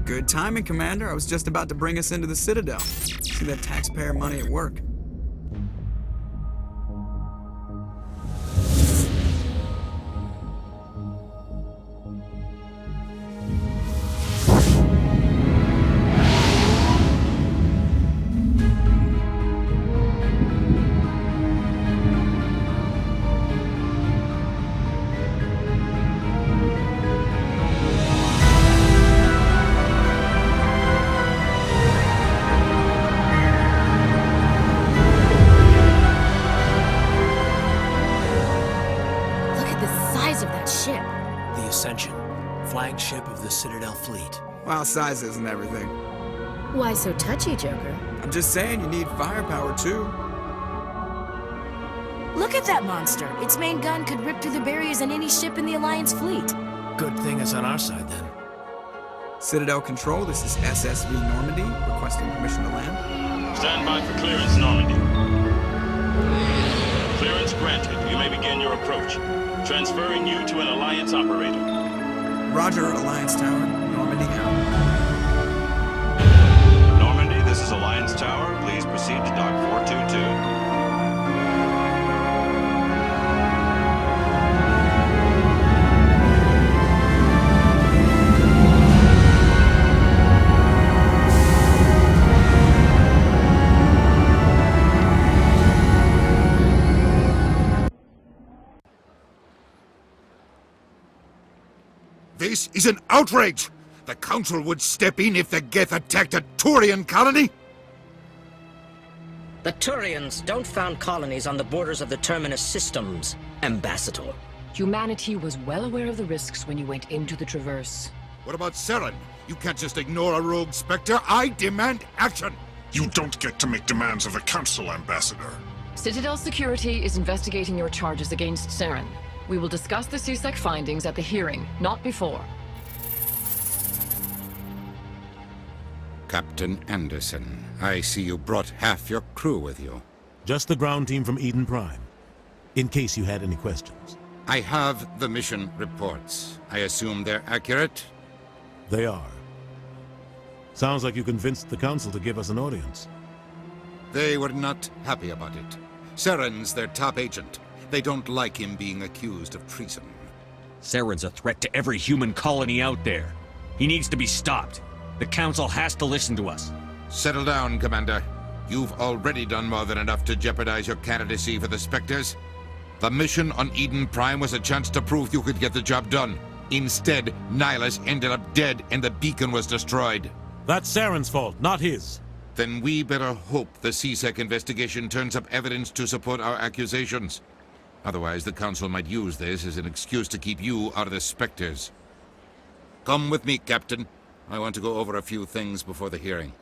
Good timing, Commander. I was just about to bring us into the Citadel. See that taxpayer money at work. Flagship of the Citadel fleet. Well, size isn't everything. Why so touchy, Joker? I'm just saying you need firepower, too. Look at that monster! Its main gun could rip through the barriers in any ship in the Alliance fleet. Good thing it's on our side, then. Citadel Control, this is SSV Normandy, requesting permission to land. Stand by for clearance, Normandy. Clearance granted. You may begin your approach. Transferring you to an Alliance operator. Roger, Alliance Tower. Normandy out. Normandy, this is Alliance Tower. Please proceed to Dock 422. This is an outrage! The Council would step in if the Geth attacked a Turian colony? The Turians don't found colonies on the borders of the Terminus systems, Ambassador. Humanity was well aware of the risks when you went into the Traverse. What about Saren? You can't just ignore a rogue Spectre. I demand action! You don't get to make demands of the Council, Ambassador. Citadel Security is investigating your charges against Saren. We will discuss the CSEC findings at the hearing, not before. Captain Anderson, I see you brought half your crew with you. Just the ground team from Eden Prime, in case you had any questions. I have the mission reports. I assume they're accurate? They are. Sounds like you convinced the Council to give us an audience. They were not happy about it. Saren's their top agent. They don't like him being accused of treason. Saren's a threat to every human colony out there. He needs to be stopped. The Council has to listen to us. Settle down, Commander. You've already done more than enough to jeopardize your candidacy for the Spectres. The mission on Eden Prime was a chance to prove you could get the job done. Instead, Nihilus ended up dead and the beacon was destroyed. That's Saren's fault, not his. Then we better hope the CSEC investigation turns up evidence to support our accusations. Otherwise, the Council might use this as an excuse to keep you out of the Spectres. Come with me, Captain. I want to go over a few things before the hearing.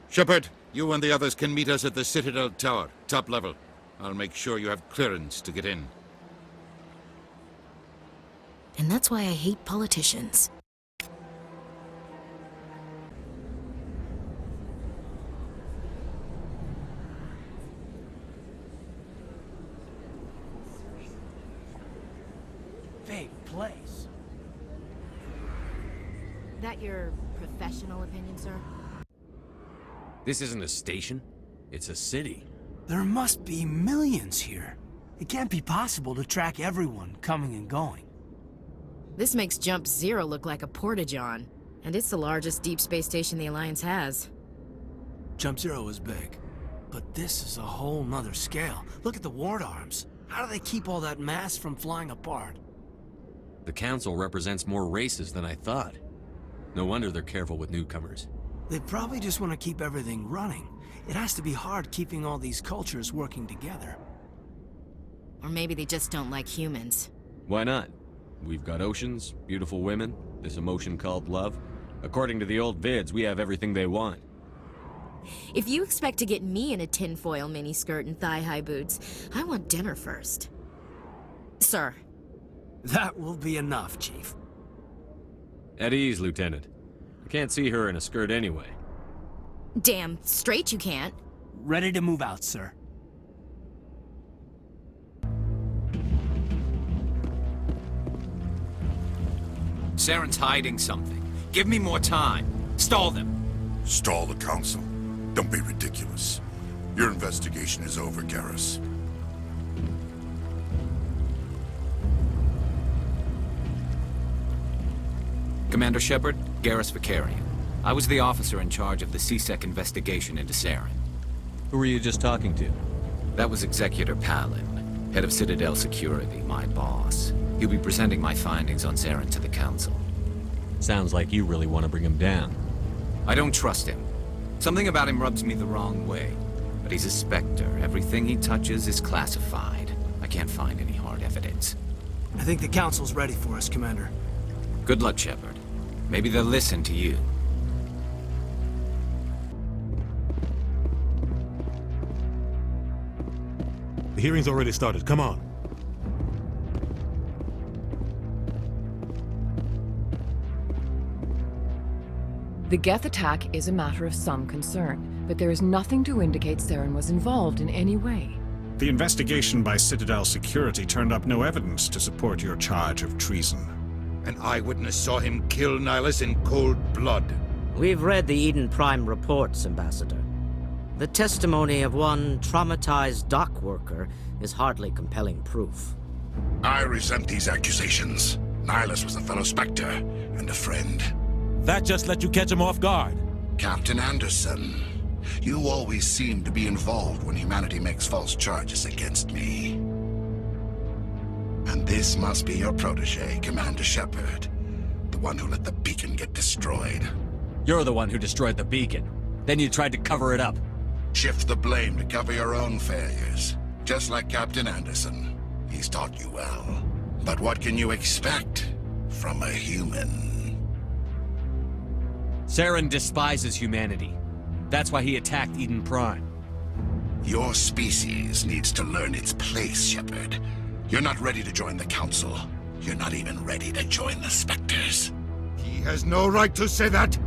Shepard, you and the others can meet us at the Citadel Tower, top level. I'll make sure you have clearance to get in. And that's why I hate politicians. Place. That your professional opinion, sir? This isn't a station. It's a city. There must be millions here. It can't be possible to track everyone coming and going. This makes Jump Zero look like a porta-john. And it's the largest deep space station the Alliance has. Jump Zero is big. But this is a whole nother scale. Look at the ward arms. How do they keep all that mass from flying apart? The Council represents more races than I thought. No wonder they're careful with newcomers. They probably just want to keep everything running. It has to be hard keeping all these cultures working together. Or maybe they just don't like humans. Why not? We've got oceans, beautiful women, this emotion called love. According to the old vids, we have everything they want. If you expect to get me in a tinfoil miniskirt and thigh-high boots, I want dinner first. Sir. That will be enough, Chief. At ease, Lieutenant. I can't see her in a skirt anyway. Damn straight you can't. Ready to move out, sir. Saren's hiding something. Give me more time. Stall them. Stall the Council? Don't be ridiculous. Your investigation is over, Garrus. Commander Shepard, Garrus Vicarian. I was the officer in charge of the CSEC investigation into Saren. Who were you just talking to? That was Executor Palin, head of Citadel Security, my boss. He'll be presenting my findings on Saren to the Council. Sounds like you really want to bring him down. I don't trust him. Something about him rubs me the wrong way. But he's a Spectre. Everything he touches is classified. I can't find any hard evidence. I think the Council's ready for us, Commander. Good luck, Shepard. Maybe they'll listen to you. The hearing's already started. Come on. The Geth attack is a matter of some concern, but there is nothing to indicate Saren was involved in any way. The investigation by Citadel Security turned up no evidence to support your charge of treason. An eyewitness saw him kill Nihilus in cold blood. We've read the Eden Prime reports, Ambassador. The testimony of one traumatized dock worker is hardly compelling proof. I resent these accusations. Nihilus was a fellow Spectre and a friend. That just let you catch him off guard. Captain Anderson, you always seem to be involved when humanity makes false charges against me. And this must be your protege, Commander Shepard. The one who let the beacon get destroyed. You're the one who destroyed the beacon. Then you tried to cover it up. Shift the blame to cover your own failures. Just like Captain Anderson. He's taught you well. But what can you expect from a human? Saren despises humanity. That's why he attacked Eden Prime. Your species needs to learn its place, Shepard. You're not ready to join the Council. You're not even ready to join the Spectres. He has no right to say that.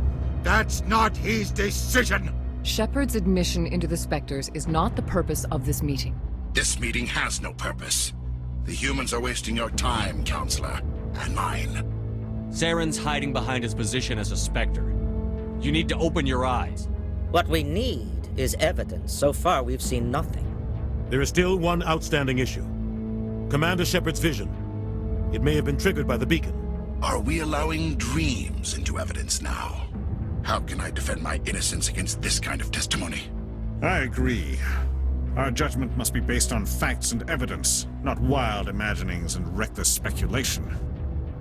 That's not his decision. Shepard's admission into the Spectres is not the purpose of this meeting. This meeting has no purpose. The humans are wasting your time, Counselor, and mine. Saren's hiding behind his position as a Spectre. You need to open your eyes. What we need is evidence. So far, we've seen nothing. There is still one outstanding issue. Commander Shepard's vision. It may have been triggered by the beacon. Are we allowing dreams into evidence now? How can I defend my innocence against this kind of testimony? I agree. Our judgment must be based on facts and evidence, not wild imaginings and reckless speculation.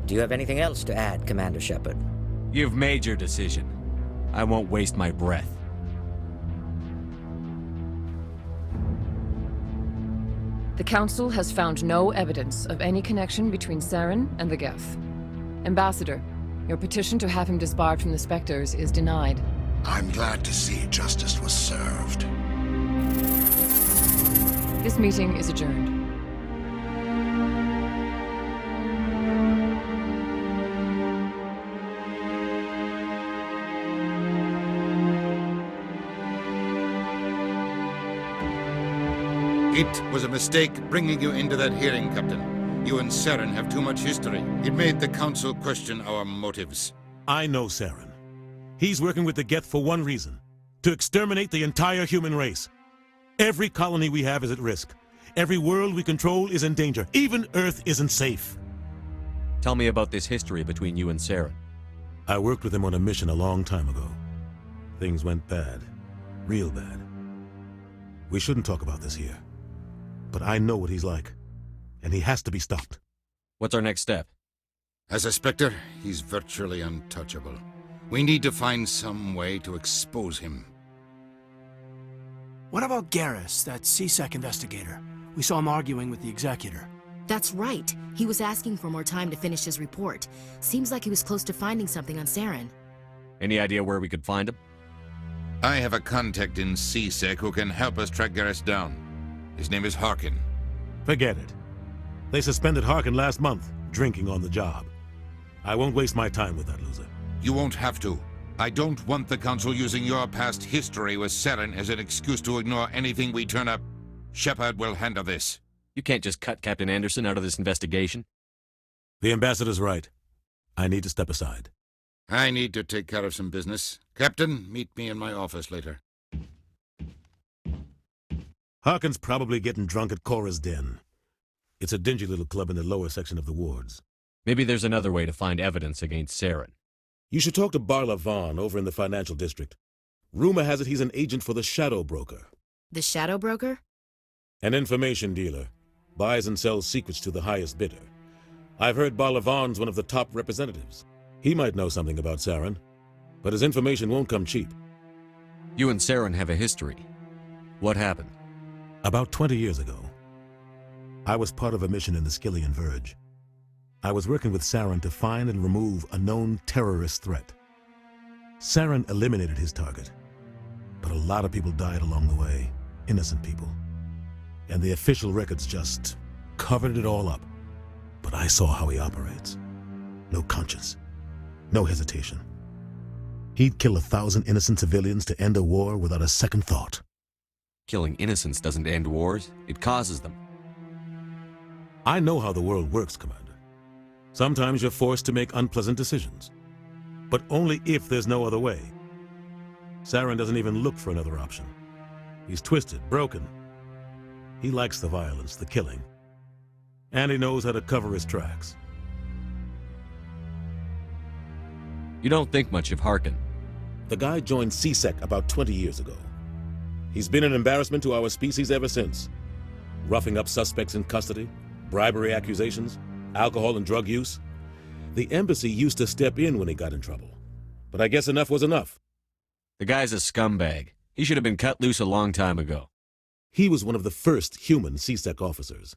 Do you have anything else to add, Commander Shepard? You've made your decision. I won't waste my breath. The Council has found no evidence of any connection between Saren and the Geth. Ambassador, your petition to have him disbarred from the Spectres is denied. I'm glad to see justice was served. This meeting is adjourned. It was a mistake bringing you into that hearing, Captain. You and Saren have too much history. It made the Council question our motives. I know Saren. He's working with the Geth for one reason. To exterminate the entire human race. Every colony we have is at risk. Every world we control is in danger. Even Earth isn't safe. Tell me about this history between you and Saren. I worked with him on a mission a long time ago. Things went bad. Real bad. We shouldn't talk about this here. But I know what he's like. And he has to be stopped. What's our next step? As a Spectre, he's virtually untouchable. We need to find some way to expose him. What about Garrus, that CSEC investigator? We saw him arguing with the Executor. That's right. He was asking for more time to finish his report. Seems like he was close to finding something on Saren. Any idea where we could find him? I have a contact in CSEC who can help us track Garrus down. His name is Harkin. Forget it. They suspended Harkin last month, drinking on the job. I won't waste my time with that loser. You won't have to. I don't want the Council using your past history with Saren as an excuse to ignore anything we turn up. Shepard will handle this. You can't just cut Captain Anderson out of this investigation. The Ambassador's right. I need to step aside. I need to take care of some business. Captain, meet me in my office later. Harkin's probably getting drunk at Cora's Den. It's a dingy little club in the lower section of the wards. Maybe there's another way to find evidence against Saren. You should talk to Barla Vaughn over in the financial district. Rumor has it he's an agent for the Shadow Broker. The Shadow Broker? An information dealer. Buys and sells secrets to the highest bidder. I've heard Barla Vaughn's one of the top representatives. He might know something about Saren, but his information won't come cheap. You and Saren have a history. What happened? About 20 years ago, I was part of a mission in the Skyllian Verge. I was working with Saren to find and remove a known terrorist threat. Saren eliminated his target, but a lot of people died along the way, innocent people. And the official records just covered it all up. But I saw how he operates. No conscience, no hesitation. He'd kill 1,000 innocent civilians to end a war without a second thought. Killing innocents doesn't end wars, it causes them. I know how the world works, Commander. Sometimes you're forced to make unpleasant decisions, but only if there's no other way. Saren doesn't even look for another option. He's twisted, broken. He likes the violence, the killing, and he knows how to cover his tracks. You don't think much of Harkin. The guy joined CSEC about 20 years ago. He's been an embarrassment to our species ever since. Roughing up suspects in custody, bribery accusations, alcohol and drug use. The embassy used to step in when he got in trouble. But I guess enough was enough. The guy's a scumbag. He should have been cut loose a long time ago. He was one of the first human CSEC officers.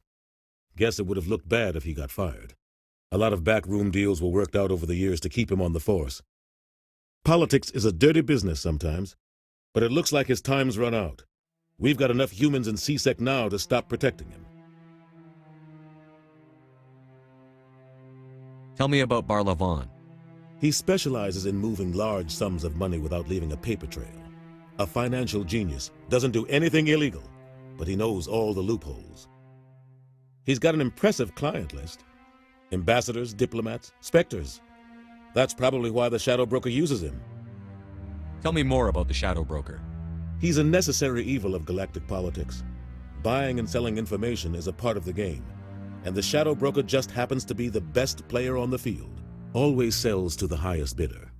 Guess it would have looked bad if he got fired. A lot of backroom deals were worked out over the years to keep him on the force. Politics is a dirty business sometimes, but it looks like his time's run out. We've got enough humans in CSEC now to stop protecting him. Tell me about Barla Vaughn. He specializes in moving large sums of money without leaving a paper trail. A financial genius, doesn't do anything illegal, but he knows all the loopholes. He's got an impressive client list. Ambassadors, diplomats, specters. That's probably why the Shadow Broker uses him. Tell me more about the Shadow Broker. He's a necessary evil of galactic politics. Buying and selling information is a part of the game, and the Shadow Broker just happens to be the best player on the field. Always sells to the highest bidder.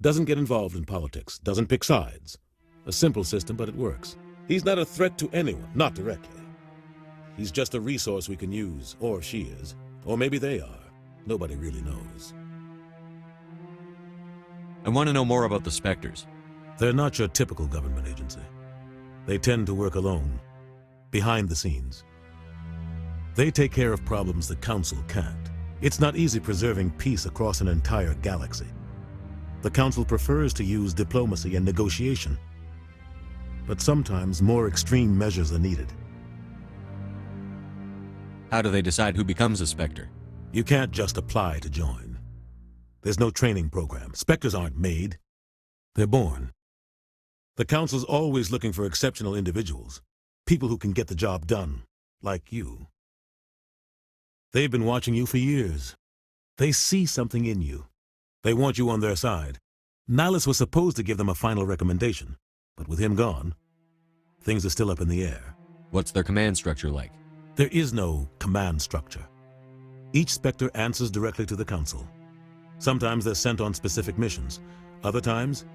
Doesn't get involved in politics, doesn't pick sides. A simple system, but it works. He's not a threat to anyone, not directly. He's just a resource we can use, or she is. Or maybe they are. Nobody really knows. I want to know more about the Spectres. They're not your typical government agency. They tend to work alone, behind the scenes. They take care of problems the Council can't. It's not easy preserving peace across an entire galaxy. The Council prefers to use diplomacy and negotiation. But sometimes more extreme measures are needed. How do they decide who becomes a Spectre? You can't just apply to join. There's no training program. Spectres aren't made. They're born. The Council's always looking for exceptional individuals. People who can get the job done, like you. They've been watching you for years. They see something in you. They want you on their side. Nihilus was supposed to give them a final recommendation, but with him gone, things are still up in the air. What's their command structure like? There is no command structure. Each Spectre answers directly to the Council. Sometimes they're sent on specific missions. Other times,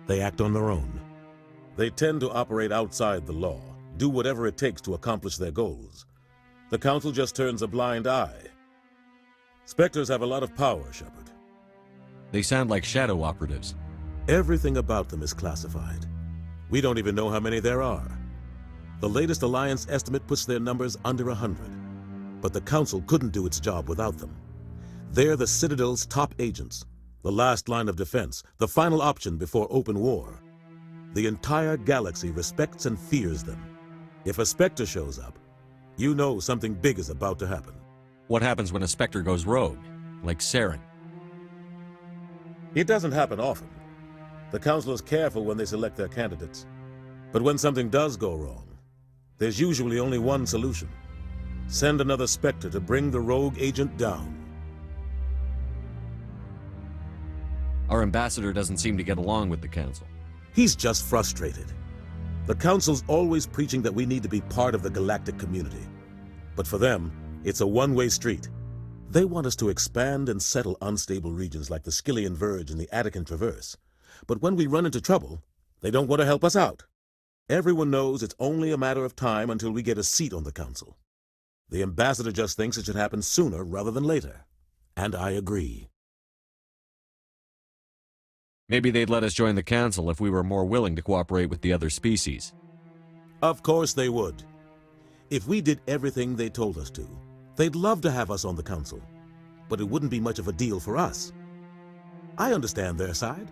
they act on their own. They tend to operate outside the law, do whatever it takes to accomplish their goals. The Council just turns a blind eye. Spectres have a lot of power, Shepard. They sound like shadow operatives. Everything about them is classified. We don't even know how many there are. The latest Alliance estimate puts their numbers under 100. But the Council couldn't do its job without them. They're the Citadel's top agents, the last line of defense, the final option before open war. The entire galaxy respects and fears them. If a Spectre shows up, you know something big is about to happen. What happens when a Spectre goes rogue, like Saren? It doesn't happen often. The Council is careful when they select their candidates. But when something does go wrong, there's usually only one solution. Send another Spectre to bring the rogue agent down. Our ambassador doesn't seem to get along with the Council. He's just frustrated. The Council's always preaching that we need to be part of the galactic community. But for them, it's a one-way street. They want us to expand and settle unstable regions like the Skyllian Verge and the Attican Traverse. But when we run into trouble, they don't want to help us out. Everyone knows it's only a matter of time until we get a seat on the Council. The ambassador just thinks it should happen sooner rather than later. And I agree. Maybe they'd let us join the Council if we were more willing to cooperate with the other species. Of course they would. If we did everything they told us to, they'd love to have us on the Council. But it wouldn't be much of a deal for us. I understand their side.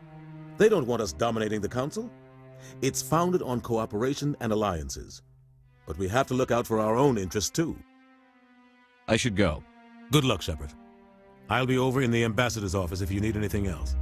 They don't want us dominating the Council. It's founded on cooperation and alliances. But we have to look out for our own interests, too. I should go. Good luck, Shepard. I'll be over in the ambassador's office if you need anything else.